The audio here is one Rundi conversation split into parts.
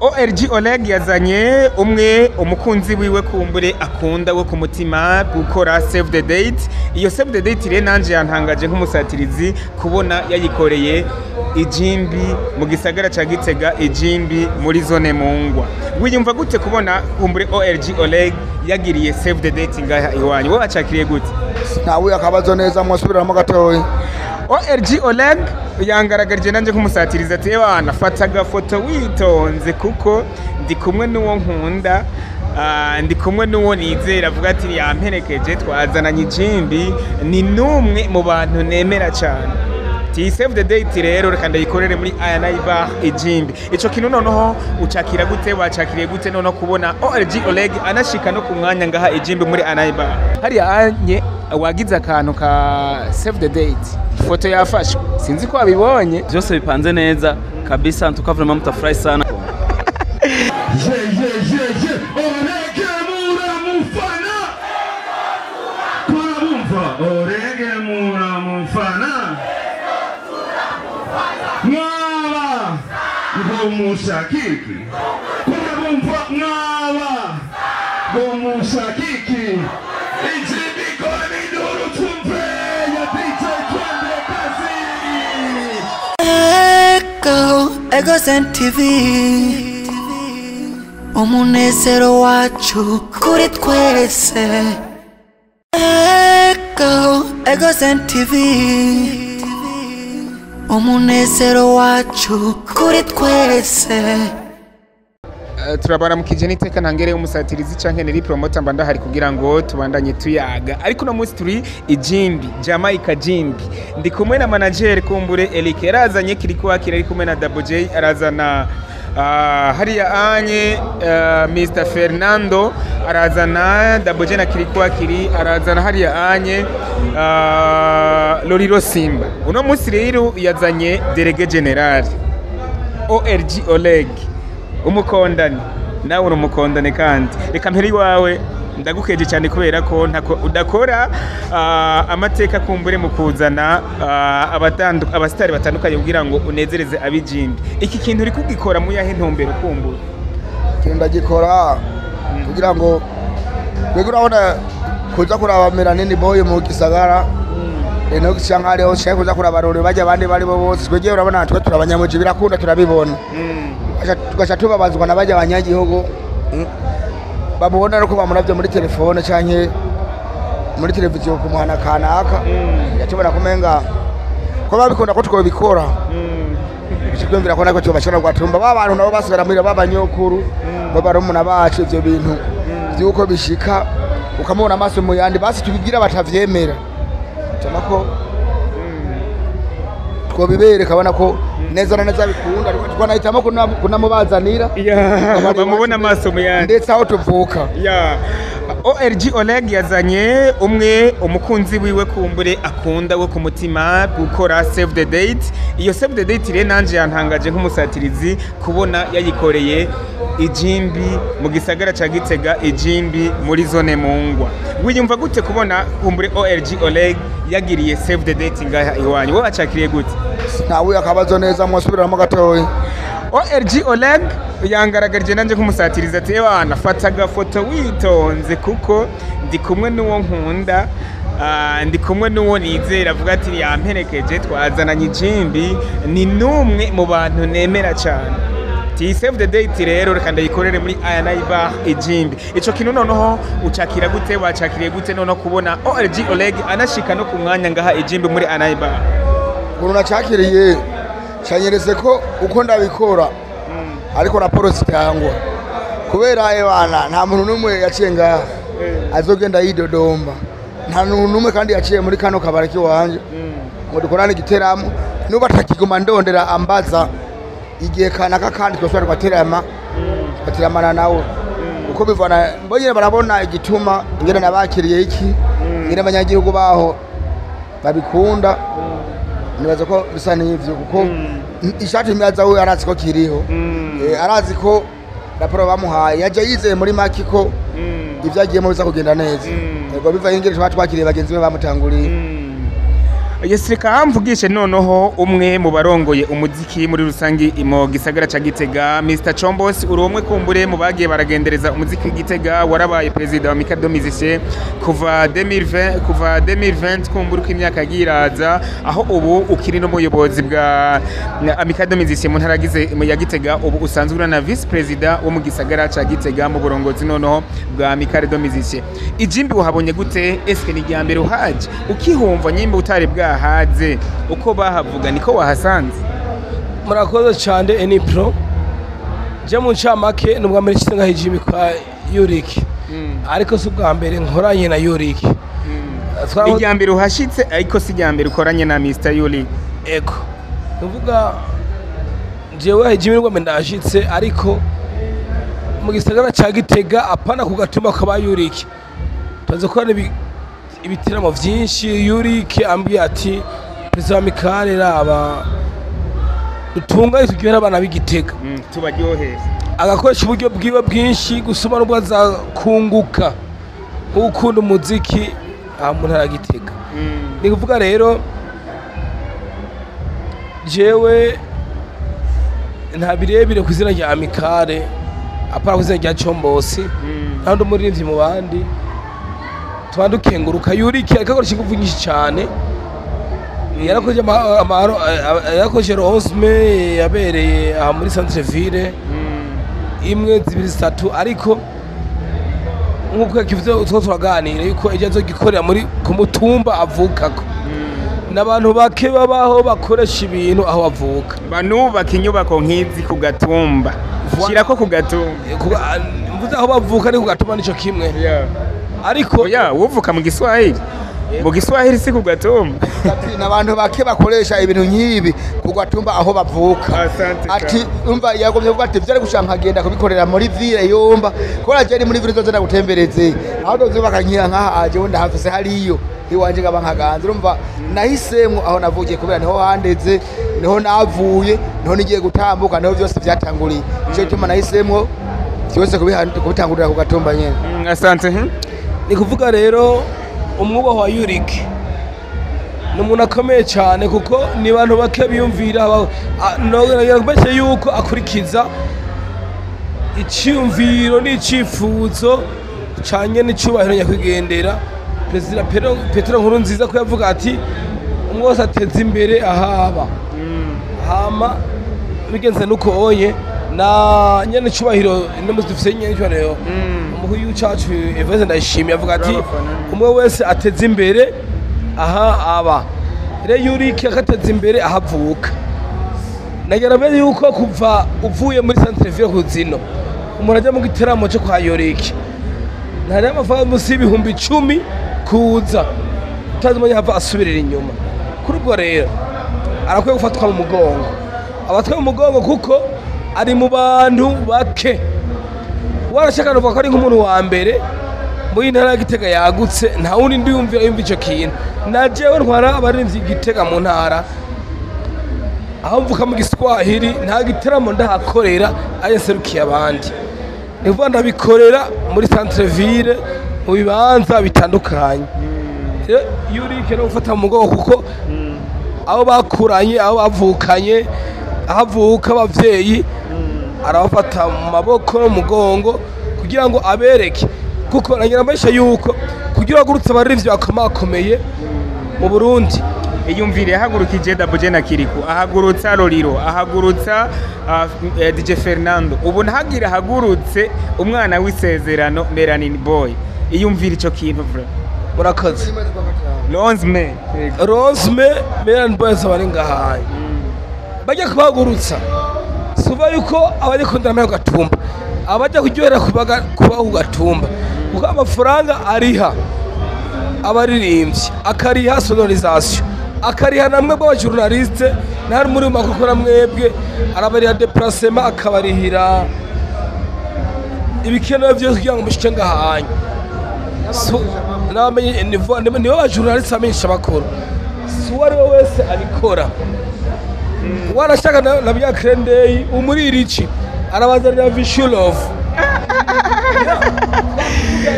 ORG Oleg yazanye umwe umukunzi wiwe kumbure akunda wo ku mutima gukora save the date. Iyo save the date rero nanje yantangaje nk'umusatirizi kubona yayikoreye ijimbi mu gisagara ca Gitega, ijimbi muri zone Mungwa. Wiyumva gute kubona kumbure ORG Oleg yagiriye save the date ngaha iwanyu? Wowe acakiriye gute? Nawe akabazo neza mwasubiramo gatoyi. ORG Oleg yangaragarije nanje nk'umusatirizi ati bana fata agafoto witonze kuko ndi kumwe n'uwo nkunda, ndi kumwe n'uwo nizera, avuga ati yamperekeje twazananye ijimbi, ni numwe mu bantu nemera cyane. Ti save the date rero reka ndayikorere muri Aya Bar ijimbi. Ico kintu noneho ucakira gute, wacakiriye gute noneho kubona ORG Oleg anashika no ku mwanya ngaha ijimbi muri Aya Bar? Hari anye wagize akantu ka save the date, foto yafashwe, sinzi ko abibonye, byose bipanze neza kabisa, tukavuma mutafurahi sana. Orege mura mufana ngaba ngomushakiki kurabumva ngaba ngomushakiki ijimbi koni duru tumpe ya DJ Twende kazi Ego TV umunezero wacu kuri twese. Ego TV umunezero wacu kuri twese. Turabara mukije niteka ntangere umusatirizi canke neri promoter mbanda hari kugira ngo tubandanye tuyaga, ariko no munsi turi ijimbi Jamaica jimbi, ndi kumwe na manager kumbure Eric arazanye kiriko akira, ari kumwe na Double J arazana hariya anye Mr Fernando arazana Double J na kiriko akiri arazana hariya anye Loriro Simba. Uno munsi rero yazanye Delege General ORG Oleg umukondane, nawe uri umukondane kandi reka mperi wawe ndagukeje cyane kubera ko udakora amateka kumbure mu kuzana abastari batandukanye kugira ngo unezereze abijimbi. Iki kintu uri kugikora mu yahe ntumbero kumbura? Kintu ndagikora kugira ngo urabona kuza kuraba Melanini boy mu gisagara eno gishankare ho shaka kuza kuraba rore bajya abandi bari bo bose twege, urabona natwe turabanyamuji birakunda turabibona, tugasha tubabazwa n'abajya abanyagihugu babona no kuba muravyo muri telefone canke muri televiziyo ku mwana kanaka yatubona kumenga ko babikunda ko twobikora cyumvira ko nako cyo bashobora gwatumba babantu nabo basigara muri babanyokuru babarumuna bacu ivyo bintu byuko bishika ukamubona amaso mu yandi basi tubigira batavyemera tamako twobibere kabona ko neza na neza bikunda, ariko twanahitamo kunamubazanira bamubona amaso mu yandi ndetse aho tuvuka. ORG Oleg yazanye umwe umukunzi wiwe kumbure akunda wo ku mutima gukora save the date. Iyo save the date rero nanje yantangaje nk'umusatirizi kubona yayikoreye ijimbi mu gisagara ca Gitega, ijimbi muri zone Mungwa. Wiyumva gute kubona kumbure ORG Oleg yagiriye save the date ngaha iwanyu? Wowe acakiriye gute? Nawe akabazo neza mwasubiramo gatoyi. ORG Oleg yangaragarije nanje nk'umusatirizi ati bana fata agafoto witonze kuko ndi kumwe n'uwo nkunda, ndi kumwe n'uwo nizera, avuga ati yamperekeje twazananye ijimbi, ni numwe mu bantu nemera cyane. Ti save the date rero reka ndayikorere muri Aya Bar ijimbi. Ico kintu noneho ucakira gute, wacakiriye gute noneho kubona ORG Oleg anashika no ku mwanya ngaha ijimbi muri Aya Bar? Umuntu nacakiriye cyanyereze ko uko ndabikora ariko raporo zitangwa kubera bana nta muntu numwe yaciye ngaha azogenda yidodomba, nta muntu numwe kandi yaciye muri kano kabara kiwanje ngo dukorane igiteramo nuba atakiguma ndondera ambaza igihe kanaka kandi twashobora bateramana nawe uko bivana mbonye barabona igituma ingene nabakiriye iki ingene abanyagihugu baho babikunda. Nibaza ko bisa n'ivyo kuko ishati imyaza we arazi ko kiriho, arazi ko raporo bamuhaye yaje yizeye muri maki ko ivyagiye mu biza kugenda neza, yego biva ingere twakiriye bagenzi be bamutanguriye. Yes, reka mvugishe noneho umwe mu barongoye umuziki muri rusangi mu gisagara ca Gitega, Mr Chombos, uri umwe kumbure mu bagiye baragendereza umuziki Gitega, warabaye president wa Mikado Musicien kuva 2020 kumbure ko imyaka yiraza, aho ubu ukiri no muyobozi bwa Mikado Musicien mu ntaragize ya Gitega, ubu usanzwe uri na vice president wo mu gisagara ca Gitega mu burongozi noneho bwa Mikado Musicien. Ijimbi uhabonye gute? Eske ni ryambere uhaje ukihumva nyimba utari bwa haze uko bahavuga niko wahasanze? Murakoze cyane Enipro. Je mu ncamake nubwa mbere cyitanga hijimi kwa Yurik. Ariko si ubwa mbere nkoranye na Yurik. Iryambere uhashitse ariko si iryambere ukoranye na Mr Yurik. Ego. Nuvuga jewe hijimi nubwo ndashitse ariko mu gisagara ca Gitega apana kugatuma kwa Yurik. Tuze ko ibitiramo vyinshi. Yurik ambwiye ati Perezida Mikale raba utunga tugira abana b'Igitega tubaryohera, agakoresha uburyo bwiwe bwinshi gusoma n'ubwo aza kunguka ukunda umuziki mu ntara Gitega. Ni kuvuga rero jewe nta birebire ku izina rya Mikale apara ku izina rya Chombos, kandi umuririmbyi mu bandi twandukenguruka. Yurik akakoresha ingufu nyinshi cyane, yarakoze Rosme yabereye aha muri Centre Ville imwe zibiri zitatu, ariko nkuko yakivuze utwo turaganira yuko ejo azogikorera muri ku mutumba avukako, n'abantu bake babaho bakoresha ibintu aho avuka. Banubaka inyubako nk'izi ku gatumba, shirako ku gatumba, mvuze aho bavuka ari ku gatumba nico kimwe. Ariko uvuka mu Giswahili, mu Giswahili si ku gatumba. N'abantu bake bakoresha ibintu nk'ibi ku gatumba aho bavuka. Ati umva yagomye kuvuga ati vyari gushanka genda kubikorera muri ville yomba, kora je ni muri ville zozenda gutembereze aho dozubaka nkiya nkaha aje wenda hafise hariyo iwanje gabankaganza. Urumva nahisemwo aho navugiye kubera niho handeze, niho navuye, niho nigiye gutambuka, niho byose vyatanguriye. Ico gituma nahisemwo byose kubitangurira ku gatumba nyene. Asante. Ni kuvuga rero umwubaho wa Yurik ni umuntu akomeye cyane, kuko ni abantu bake biyumvira nogerageje yuko akurikiza icyumviro n'icyifuzo cyanye n'icyubahiro nyakwigendera Perezida Petero Nkurunziza, ko yavuga ati umwe wese ateze imbere ahaba. Hama bigenze nuko onye na nyene cyubahiro n'umuzifise nyene cyubahiro umuhuyu cyacu Eveze ndashimye avuga ati umwe wese ateze imbere aha aba. Re Yurik akateze imbere ahavuka. Nagerabeye yuko kuva uvuye muri Centre Ville kuzino umuntu ajya mu giteramo cyo kwa Yurik ntari amafaranga musi ibihumbi 10 kuza utazimanya hava asubirira inyuma. Kuri ubwo rero arakwiye gufatwa mu mugongo, abatwe mu mugongo kuko ari mu bantu bake. Warashaka nuvuga ko ari nk'umuntu wa mbere muri ntara Gitega yagutse, nta wundi ndiyumvira ico kintu. Najewe ntwara abarinzi Gitega mu ntara aho mvuka mu Giswahili, nta giteramo ndahakorera ayeserukiye abandi. Nivuga ndabikorera muri Centre Ville mu bibanza bitandukanye. Yurik no gufata mu mugongo kuko abo bakuranye, abo bavukanye, ahavuka abavyeyi arabafata mu maboko no mugongo kugira ngo abereke, kuko nanyirambesha yuko kugira agurutse abarivyi bakomakomeye mu Burundi. Iyumvire yahagurukije Dabuje na Kiriku, ahagurutsa Roriro, ahagurutsa DJ Fernando, ubu ntagira hagurutse umwana w'isezerano Melanin Boy. Iyumvire ico kintu bro. Murakoze. Rosme Melanin Boy zabari ngahaye. Bajya kubagurutsa suba yuko abajya kundana gatumba, abajya kuryohera kubaho gatumba, kuko amafaranga ariha abaririmbyi, akariha sonorisation, akariha namwe bwa journaliste, ntari muri makokora mwebwe, arabariha déplacement, akabarihira ibikenewe byose kugira ngo mushike ngahanye. So namenye nibo ba journaliste amenyesha bakora, so ari wese abikora. Warashaka na bya Krendey umuririci arabazanira Visual Love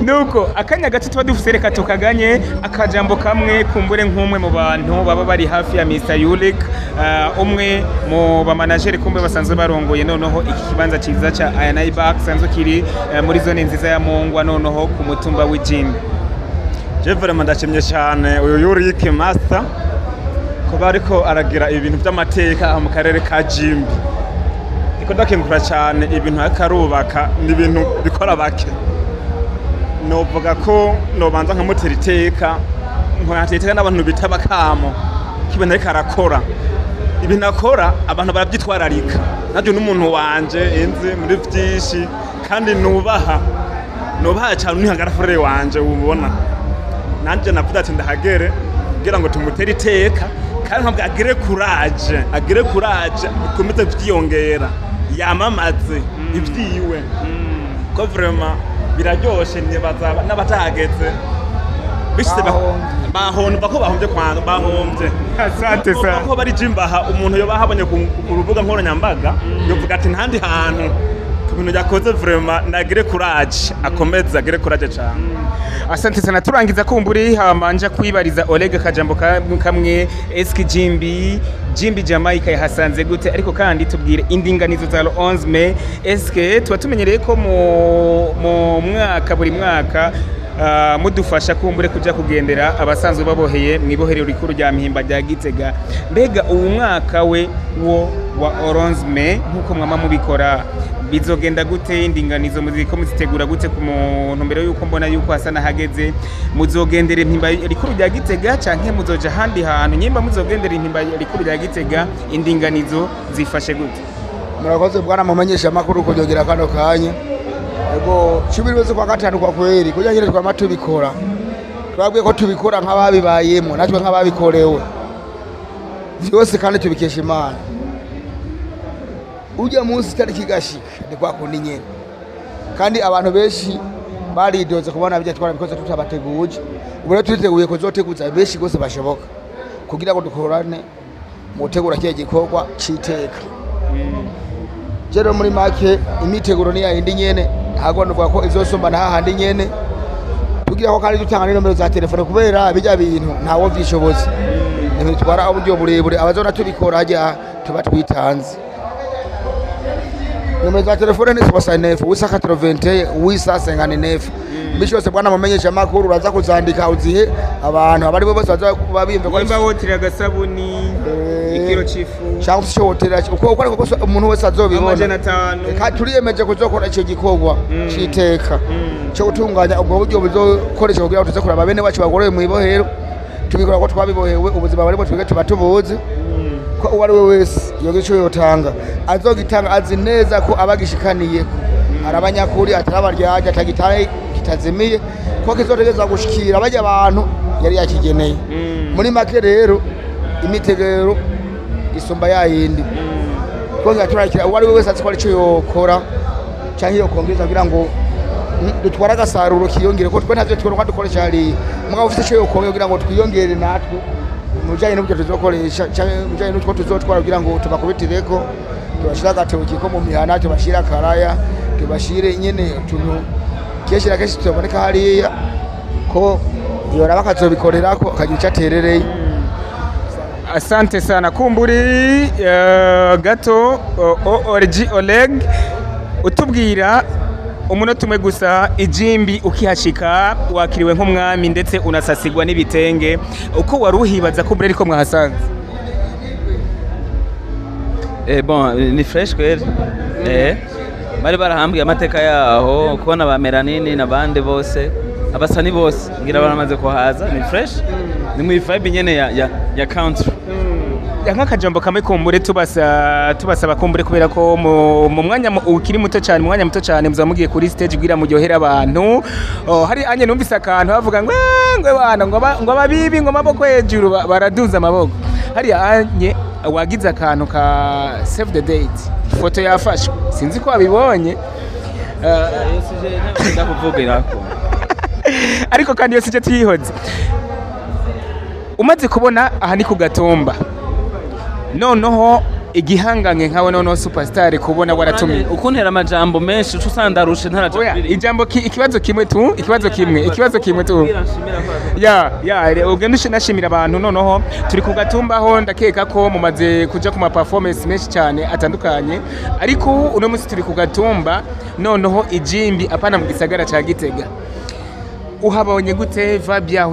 nuko akanya gato tuba dufise reka tukaganye akajambo kamwe kumbure nk'umwe mu bantu baba bari hafi ya Mr Yulik umwe mu bamanageri kumbe basanzwe barongoye noneho iki kibanza ciza ca Ayanai Bar sanzwe kiri muri zone nziza ya Mongwa noneho ku mutumba w'Ijimbi. Je vraiment ndashimye cyane uyu Yulik Master kuba ariko aragira ibintu by'amateka mu karere ka Jimbi. Iko ndakengura cyane ibintu akarubaka ni ibintu bikora bake. Novuga ko nobanza nkamutera iteka nkoyateka n'abantu bitaba kamo kibona ariko arakora ibintu akora abantu barabyitwararika najye n'umuntu wanje enze muri byinshi kandi nubaha cyane unihagarafure wanje ubona nanje navuga ati ndahagere kugira ngo tumutere iteka kandi nkabwo agire courage ikomeze byiyongera yamamaze ibyiwe ko vraiment biraryoshe nibazaba n'abatageze bishise bahomba ko bahombye kwanga bahombye asante sa ko bari Jimbaha umuntu yo bahabonye ku rubuga nkoranyambaga yovuga ati ntandi hantu kubintu yakoze vraiment nagire courage akomeze agire courage cyane. Asante sana turangiza kumburi hamanja kwibariza Oleg kajambo kamwe eski Jimbi Jamaica yahasanze gute ariko kandi tubwire indinganizo za 11 May eske tuba tumenyereye ko mu mwaka buri mwaka mudufasha kumbure kuja kugendera abasanzwe baboheye mwiboherero rikuru rya Mpimba rya Gitega mbega uyu mwaka we wo wa 11 May nkuko mwama mubikora bizogenda gute indinganizo muziko muzitegura gute ku muntu mbere yuko mbona yuko hasana hageze muzogendera Mpimba rikuru rya Gitega canke muzoja handi hantu nyimba muzogendera Mpimba rikuru rya Gitega indinganizo zifashe gute? Murakoze bwana mumenyesha makuru kujogera kano kanya ego cubiriweze kwa gatanu kwa kweri kuja nyine twa matubikora twabwiye ko tubikora nk'ababibayemo natwe nk'ababikorewe byose kandi tubikesha Imana ujya munsi tariki gashika ni kwa kundi nyene kandi abantu benshi baridoze kubona bijya twara bikoze tutabateguje ubwo turiteguye kuzoteguza benshi gose bashoboka kugira ngo dukorane mu gutegura kiye gikorwa citeka jero muri make imiteguro ni yindi nyene ntago nuvuga ko izosomba hahandi nyene tugira ko kandi dutanga nomero za telefone kubera bijya bintu ntawo vyishoboze ibintu twara uburyo burebure abazona tubikora hajya tuba twitanze. Nomero za telefone ni 69 wisakatrovente wisasenganef bishose bwana mumenyesha makuru uraza kuzandika uzihe abantu abari bo bose baza babimve ko imba hotira gasabuni ikiro cifu cyangwa se hotira uko ariko kose umuntu wese azobibona ka turiyemeje kuzokora ico gikorwa citeka cyo gutunganya ubwo buryo buzokoresha kugira ngo tuze kuraba bene bacu bagoroye mu ibohero tubikora ko twabibohewe ubuzima bari bo twige tubatubuze ko uwari we wese yogico yotanga azogitanga azi neza ko abagishikaniye arabanyakuri atarabaryaje atagitaye kitazimiye ko kizotegeza gushikira bajya abantu yari yakigeneye muri make rero imitegero isomba yayindi ko ngaturakira uwari we wese atwara ico yokora cyangwa iyo kongeza kugira ngo dutwara gasaruro kiyongere ko twe ntavyo tworo dukoresha ari mwa ufite ico yokongera kugira ngo twiyongere natwe mujanye n'ubyo tuzokoresha cyangwa mujanye n'utwo tuzotwara kugira ngo tubakubitireko tubashira gatewiki ko mu mihana tubashira karaya tubashire nyene tuntu keshira keshi tuboneka hariya ko yora bakazobikorera ko akagira cyaterereye. Asante sana kumburi gato ORG Oleg utubwira umunota umwe gusa Ijimbi ukihashika wakiriwe nk'umwami ndetse unasasigwa n'ibitenge uko waruhibaza ko bureri ko mwahasanze? Bon ni fresh kweli bari barahambye amateka yaho kubona ba Melanini nabande bose abasani bose ngira baramaze kuhaza ni fresh ni mu vibe nyene ya country nk'akajambo kamwe kumbure tubasaba kumbure kubera ko mu mwanya ukiri muto cyane mwanya muto cyane muzamugiye kuri stage bwira muryohera abantu hari anye numvise akantu bavuga ngo bana ngo ababibi ngo amaboko hejuru baraduza amaboko hari anye wagize akantu ka save the date foto yafashwe sinzi ko abibonye ariko kandi yose ije twihoze umaze kubona aha ni ku Gatumba noneho igihangange nkawe noneho superstar kubona waratumiye ukuntera amajambo menshi uca usanga ndarushe ntaraja oya ijambo ikibazo kimwe tu ugenda nashimira abantu noneho turi ku gatumbaho ndakeka ko mumaze kuja ku ma performance menshi cyane atandukanye ariko uno munsi turi ku gatumba noneho ijimbi apana mu gisagara ca Gitega uhabonye gute vabya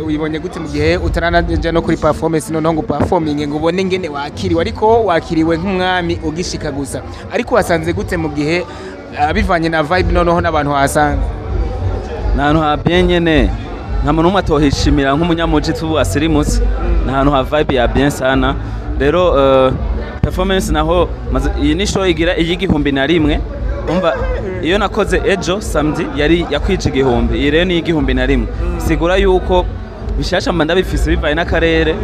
uyibonye gute mu gihe utaranaje no kuri performance noneho ngo performing ngo ubone ngene wakiriwe ariko wakiriwe nk'umwami ugishika gusa ariko wasanze gute mu gihe bivanye na vibe noneho n'abantu hasanze n'ahantu ha nyene nta muntu umwe atohishimira nk'umunyamuji tubu asirimutse n'ahantu ha vibe ya bien sana rero performance naho iyi ni show igira igihumbi na rimwe umva iyo nakoze ejo samedi yari yakwije igihumbi iyi rero ni igihumbi na rimwe sigura yuko bishasha mba ndabifise bivaye n'akarere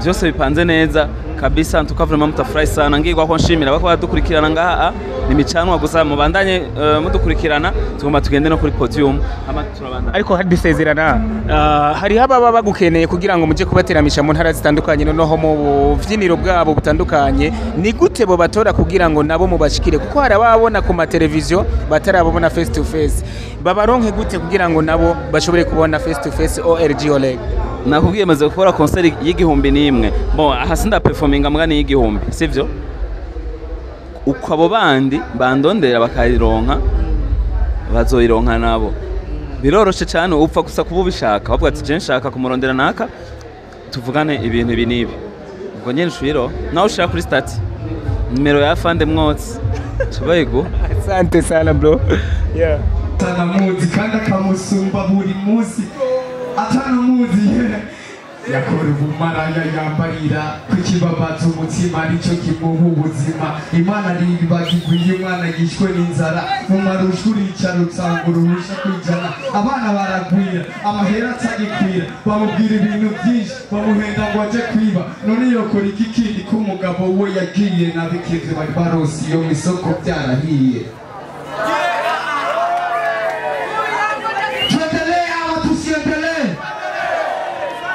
byose bipanze neza kabisa tukavuma mutafurahi sana ngirwa ko nshimira bako badukurikirana ngaha ni micanwa gusa mubandanye mudukurikirana tugomba tugende no kuri podium ama turabandanya ariko hari bisezerana hari haba bagukeneye kugira ngo muje kubateramisha mu ntara zitandukanye noneho mu buvyiniro bwabo butandukanye ni gute bo batora kugira ngo nabo mubashikire kuko hari ababona ku ma television batarabona face to face babaronke gute kugira ngo nabo bashobore kubona face to face ORG Oleg nakubwiye maze gukora concert y'igihumbi n'imwe bon ahasinda performinga mugani y'igihumbi sivyo uko abo bandi bandondera bakayironka bazoyironka nabo biroroshe cyane upfa gusa kuba ubishaka bavuga ati je nshaka kumurondera naka tuvugane ibintu ibi nibi ubwo nyene nshwiro nawe ushaka kuri stati numero ya Fande Mwotsi tubayego asante sana bro yeah tanamuzi kandi akamusumba buri munsi atanamuzi yakora ubumaraya yambarira kukibabaza umutima nicyo kimuha ubuzima imana ribagigwiye umwana yishwe n'inzara mu marushu uricara usanga uruhusha kwijana abana baragwira amahera atagikwira bamubwira ibintu byinshi bamuhenda ngo aje kwiba none yokora iki kindi k'umugabo we yagiye n'abikeze bari barosi iyo mu isoko byarahiye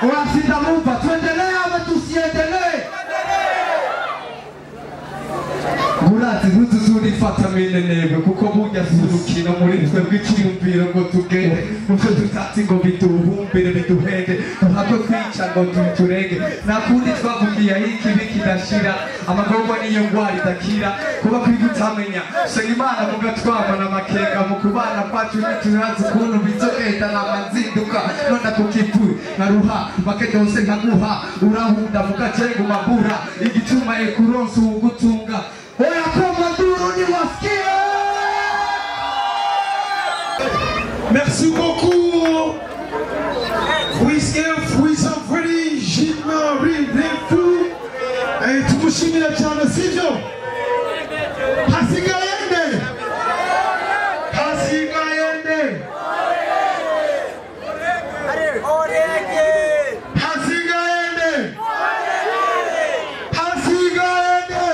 Wasinda mumpa tuendelee ama tusiendelee Gurati ntuzurifata minenebwe kuko burya surukino muri twebwe icyumviro ngo tugende mutwe tutatsi ngo biduhumbire biduhende ntabwo kwica ngo turenge nakundi twavugiye ikibi kidashira amagomba niyo ngwara idakira kuba kwigutamenya senga imana mugatwama n'amakenga mu kubana kwacu ntiturazi ukuntu bizogenda n'amazinduka none kukivuye nkaruha bakedose nkaguha urahunda mugacenga umabura igituma ekuronsi ugutunga oya koma duro ni wasikia. Merci beaucoup. Fruits sont frits, Jean-Marie Defou. Et tumushimira cyane sivyo? Hasigayende. Hasigayende. Orege. Hasigayende. Hasigayende.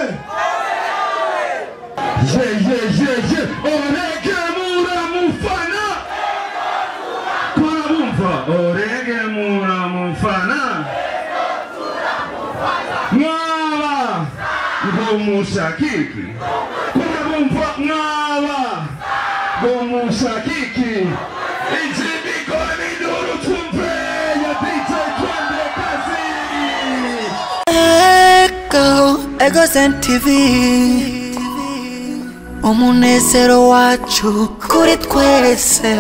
Orege mura mufana. Kwa mumfa. Orege mura mufana. Mwaba. Gomushakiki. Kwa mumfa mwaba. Gomushakiki. Ijibi kwa miduru tumpe. Ya pita twende kazi. Egozen TV umunezero wacu kuri twese.